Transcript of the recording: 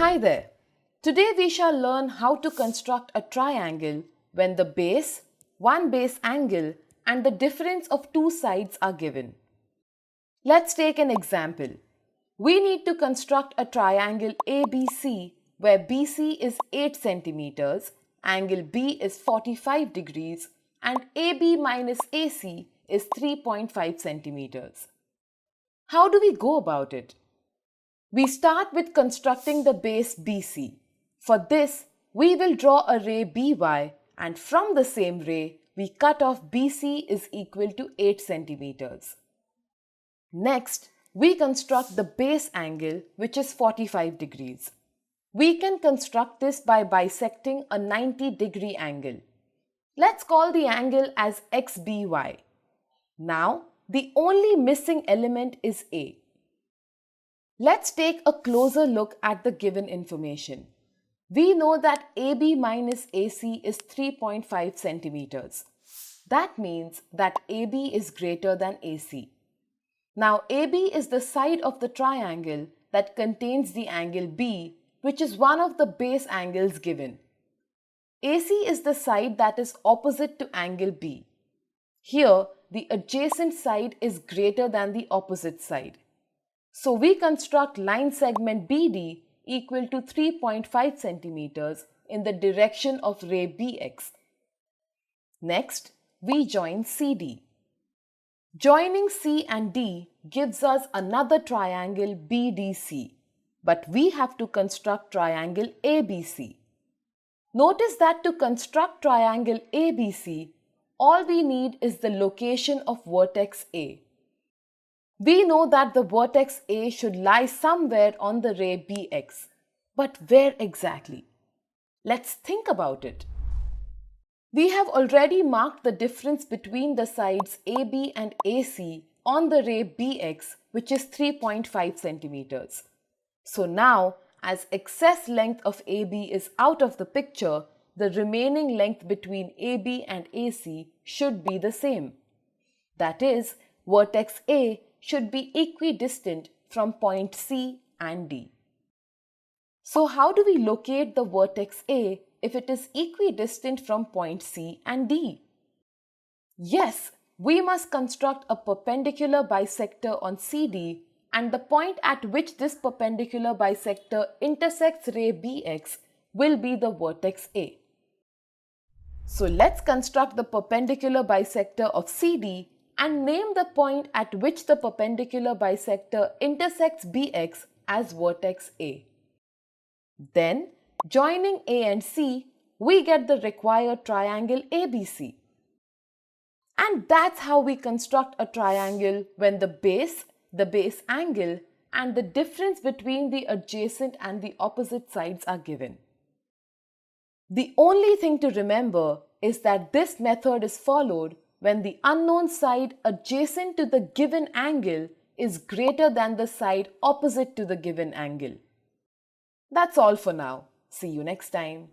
Hi there. Today we shall learn how to construct a triangle when the base, one base angle and the difference of two sides are given. Let's take an example. We need to construct a triangle ABC where BC is 8 centimeters, angle B is 45 degrees and AB minus AC is 3.5 centimeters. How do we go about it? We start with constructing the base BC. For this, we will draw a ray BY and from the same ray, we cut off BC is equal to 8 centimeters. Next, we construct the base angle which is 45 degrees. We can construct this by bisecting a 90-degree angle. Let's call the angle as XBY. Now, the only missing element is A. Let's take a closer look at the given information. We know that AB minus AC is 3.5 centimeters. That means that AB is greater than AC. Now AB is the side of the triangle that contains the angle B, which is one of the base angles given. AC is the side that is opposite to angle B. Here, the adjacent side is greater than the opposite side. So we construct line segment BD equal to 3.5 centimeters in the direction of ray BX. Next, we join CD. Joining C and D gives us another triangle BDC, but we have to construct triangle ABC. Notice that to construct triangle ABC, all we need is the location of vertex A. We know that the vertex A should lie somewhere on the ray BX. But where exactly? Let's think about it. We have already marked the difference between the sides AB and AC on the ray BX, which is 3.5 centimeters. So now, as excess length of AB is out of the picture, the remaining length between AB and AC should be the same. That is, vertex A should be equidistant from point C and D. So how do we locate the vertex A if it is equidistant from point C and D? Yes, we must construct a perpendicular bisector on CD and the point at which this perpendicular bisector intersects ray BX will be the vertex A. So let's construct the perpendicular bisector of CD and name the point at which the perpendicular bisector intersects BX as vertex A. Then, joining A and C, we get the required triangle ABC. And that's how we construct a triangle when the base angle, and the difference between the adjacent and the opposite sides are given. The only thing to remember is that this method is followed when the unknown side adjacent to the given angle is greater than the side opposite to the given angle. That's all for now. See you next time.